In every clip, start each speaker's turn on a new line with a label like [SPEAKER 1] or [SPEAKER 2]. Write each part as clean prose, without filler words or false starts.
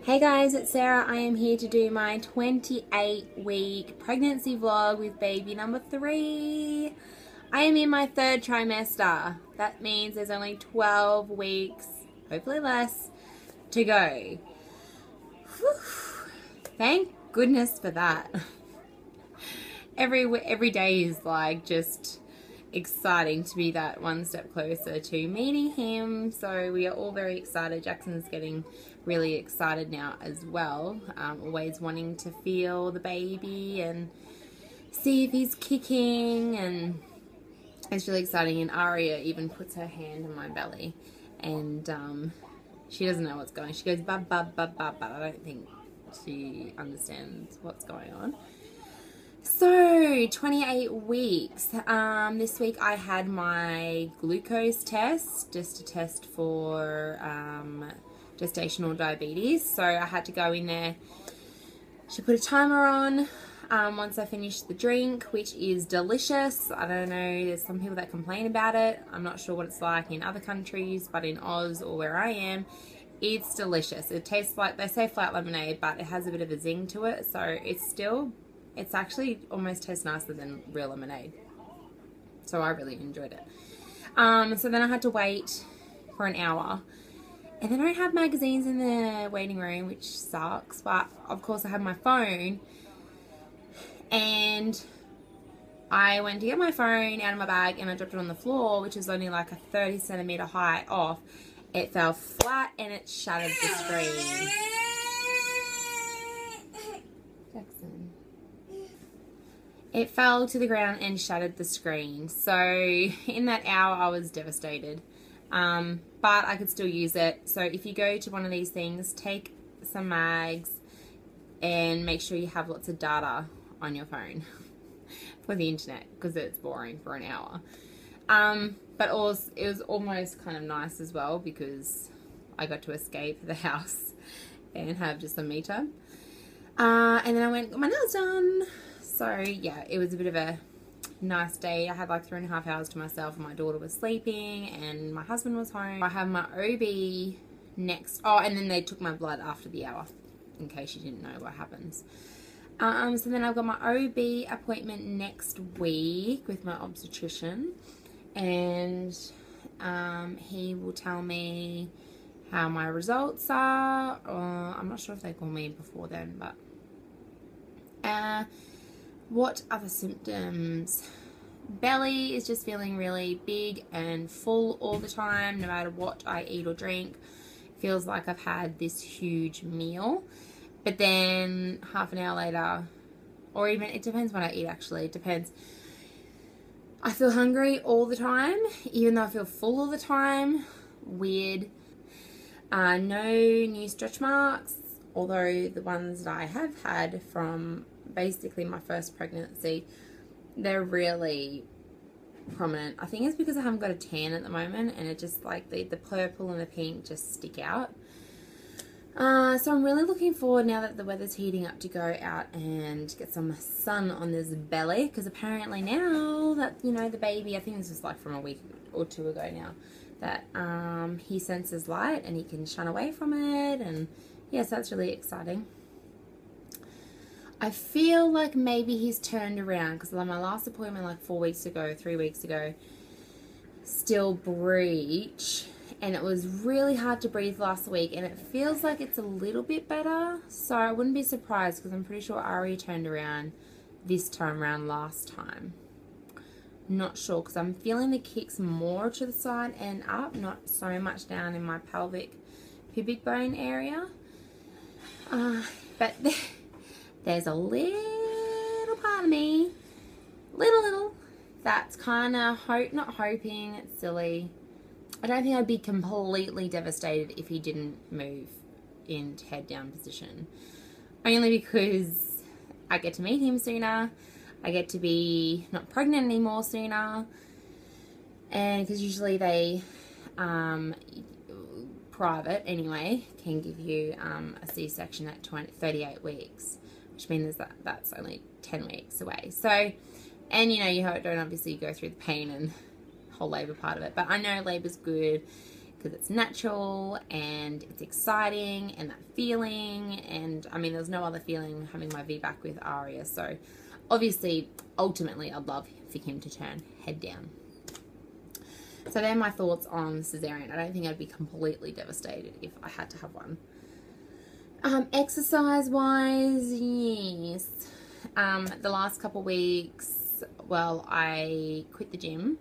[SPEAKER 1] Hey guys, it's Sarah. I am here to do my 28-week pregnancy vlog with baby number 3. I am in my 3rd trimester. That means there's only 12 weeks, hopefully less, to go. Whew. Thank goodness for that. Every day is like just exciting to be that one step closer to meeting him. So we are all very excited. Jackson's getting really excited now as well, always wanting to feel the baby and see if he's kicking, and it's really exciting. And Aria even puts her hand on my belly, and she doesn't know what's going on. She goes bub bub bub bub, but I don't think she understands what's going on. So 28 weeks. This week I had my glucose test, just to test for gestational diabetes. So I had to go in there. She put a timer on once I finished the drink, which is delicious. I don't know, there's some people that complain about it. I'm not sure what it's like in other countries, but in Oz or where I am, it's delicious. It tastes like, they say flat lemonade, but it has a bit of a zing to it. So it's actually almost tastes nicer than real lemonade. So I really enjoyed it. So then I had to wait for an hour. And then I don't have magazines in the waiting room, which sucks. But of course I have my phone. And I went to get my phone out of my bag and I dropped it on the floor, which is only like a 30 centimeter height off. It fell flat and it shattered the screen. Jackson. It fell to the ground and shattered the screen. So in that hour I was devastated. But I could still use it. So if you go to one of these things, take some mags and make sure you have lots of data on your phone for the internet, because it's boring for an hour. But also, it was almost kind of nice as well, because I got to escape the house and have just some me time. And then I went and got my nails done. So yeah, it was a bit of a nice day. I had like 3.5 hours to myself, and my daughter was sleeping and my husband was home. I have my OB next. Oh, and then they took my blood after the hour, in case you didn't know what happens. So then I've got my OB appointment next week with my obstetrician, and he will tell me how my results are. I'm not sure if they call me before then, but what other symptoms? Belly is just feeling really big and full all the time, no matter what I eat or drink. Feels like I've had this huge meal. But then half an hour later, or even, it depends when I eat actually, it depends. I feel hungry all the time, even though I feel full all the time. Weird. No new stretch marks, although the ones that I have had from basically my first pregnancy, they're really prominent. I think it's because I haven't got a tan at the moment, and it just like the purple and the pink just stick out. So I'm really looking forward, now that the weather's heating up, to go out and get some sun on this belly, because apparently now that, you know, the baby, I think this was like from a week or 2 ago now, that he senses light and he can shun away from it, and yes, that's really exciting. I feel like maybe he's turned around, because my last appointment like 3 weeks ago, still breech, and it was really hard to breathe last week, and it feels like it's a little bit better. So I wouldn't be surprised, because I'm pretty sure Ari turned around this time around last time. Not sure, because I'm feeling the kicks more to the side and up, not so much down in my pelvic pubic bone area. But there's a little part of me, little, that's kind of not hoping, it's silly. I don't think I'd be completely devastated if he didn't move in head down position. Only because I get to meet him sooner. I get to be not pregnant anymore sooner. And because usually they, private anyway, can give you a C-section at 38 weeks. Which means that that's only 10 weeks away. So, and you know, you don't obviously go through the pain and whole labour part of it. But I know labour's good. because it's natural and it's exciting, and that feeling, and I mean there's no other feeling having my VBAC with Aria, so obviously ultimately I'd love for him to turn head down. So they're my thoughts on cesarean. I don't think I'd be completely devastated if I had to have one. Exercise wise, yes. The last couple weeks, well, I quit the gym.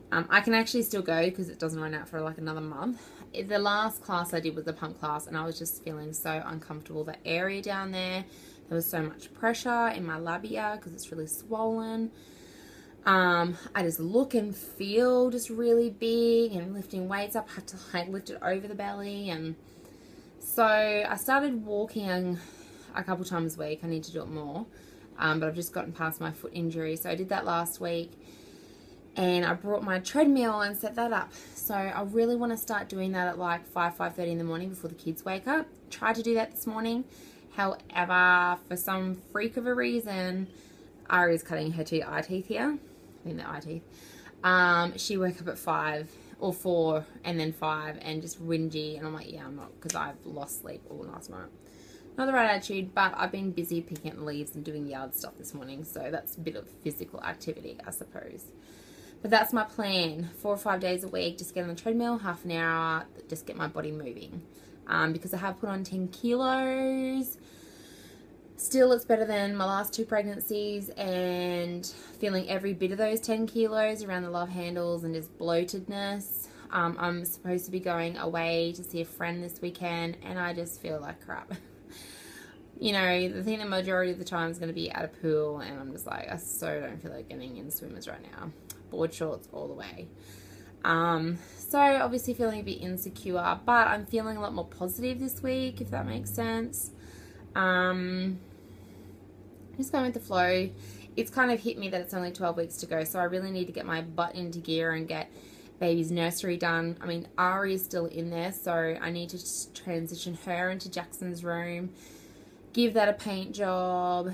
[SPEAKER 1] I can actually still go because it doesn't run out for like another month. The last class I did was the pump class, and I was just feeling so uncomfortable. The area down there was so much pressure in my labia because it's really swollen. I just look and feel just really big, and lifting weights up, I had to like lift it over the belly, and so I started walking a couple times a week. I need to do it more, but I've just gotten past my foot injury, so I did that last week. And I brought my treadmill and set that up. So I really want to start doing that at like 5:30 in the morning before the kids wake up. Tried to do that this morning. However, for some freak of a reason, Ari's cutting her two eye teeth here. I think they're eye teeth. She woke up at 5 or 4 and then 5 and just whingy. And I'm like, yeah, I'm not, because I've lost sleep all last night. Not the right attitude, but I've been busy picking up leaves and doing yard stuff this morning. So that's a bit of physical activity, I suppose. But that's my plan. 4 or 5 days a week, just get on the treadmill, half an hour, just get my body moving. Because I have put on 10 kilos. Still, it's better than my last 2 pregnancies, and feeling every bit of those 10 kilos around the love handles and just bloatedness. I'm supposed to be going away to see a friend this weekend, and I just feel like crap. You know, the thing the majority of the time is going to be at a pool, and I'm just like, I so don't feel like getting in swimmers right now. Board shorts all the way. So obviously feeling a bit insecure, but I'm feeling a lot more positive this week, if that makes sense. Just going with the flow. It's kind of hit me that it's only 12 weeks to go, so I really need to get my butt into gear and get baby's nursery done. I mean, Ari is still in there, so I need to just transition her into Jackson's room, give that a paint job,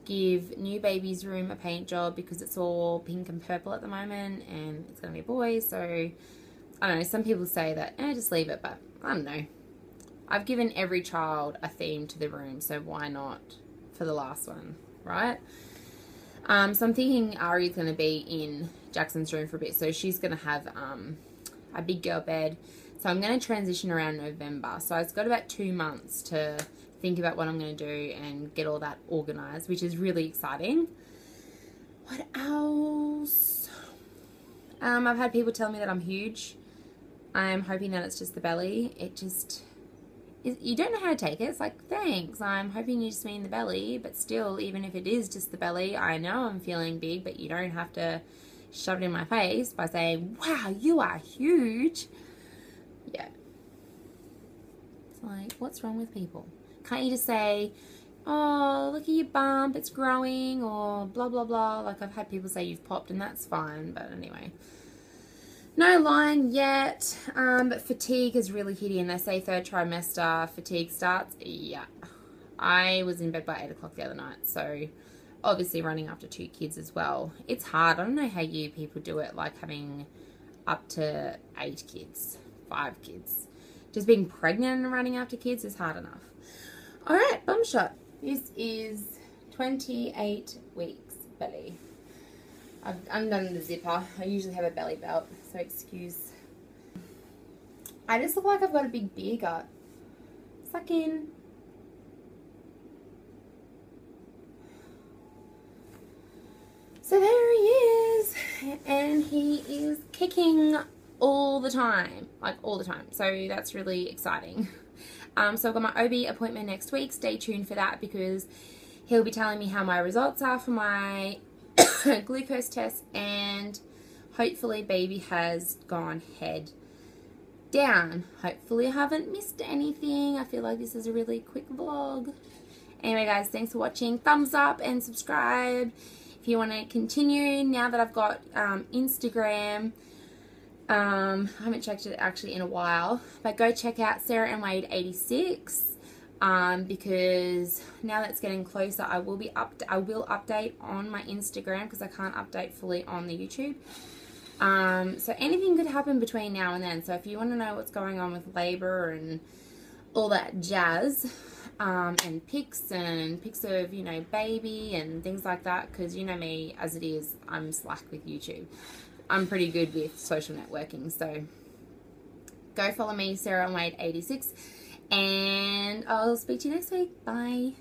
[SPEAKER 1] give new baby's room a paint job because it's all pink and purple at the moment, and it's going to be a boy. So I don't know, some people say that just leave it, but I don't know. I've given every child a theme to the room, so why not for the last one, right? So I'm thinking Ari's going to be in Jackson's room for a bit, so she's going to have a big girl bed. So I'm going to transition around November, so I've got about 2 months to think about what I'm going to do and get all that organized, which is really exciting. What else? I've had people tell me that I'm huge. I'm hoping that it's just the belly. You don't know how to take it. It's like, thanks, I'm hoping you just mean the belly, but still, even if it is just the belly, I know I'm feeling big, but you don't have to shove it in my face by saying, wow, you are huge. Yeah. It's like, what's wrong with people? Can't you just say, oh, look at your bump, it's growing, or blah, blah, blah. Like, I've had people say you've popped, and that's fine, but anyway. No lying yet, but fatigue is really hitting. They say 3rd trimester fatigue starts. Yeah, I was in bed by 8 o'clock the other night, so obviously running after 2 kids as well. It's hard. I don't know how you people do it, like having up to 8 kids, 5 kids. Just being pregnant and running after kids is hard enough. All right, bum shot. This is 28 weeks belly. I've undone the zipper. I usually have a belly belt, so excuse. I just look like I've got a big beer gut. Suck in. So there he is, and he is kicking all the time, like all the time. So that's really exciting. So I've got my OB appointment next week. Stay tuned for that because he'll be telling me how my results are for my glucose test, and hopefully baby has gone head down. Hopefully I haven't missed anything. I feel like this is a really quick vlog. Anyway guys, thanks for watching. Thumbs up and subscribe if you want to continue. Now that I've got Instagram, I haven't checked it actually in a while, but go check out Sarah and Wade 86 because now that it's getting closer, I will update on my Instagram because I can't update fully on the YouTube. So anything could happen between now and then. So if you want to know what's going on with labor and all that jazz, and pics of, you know, baby and things like that, because you know me as it is, I'm slack with YouTube. I'm pretty good with social networking, so go follow me, Sarah Wade 86, and I'll speak to you next week. Bye.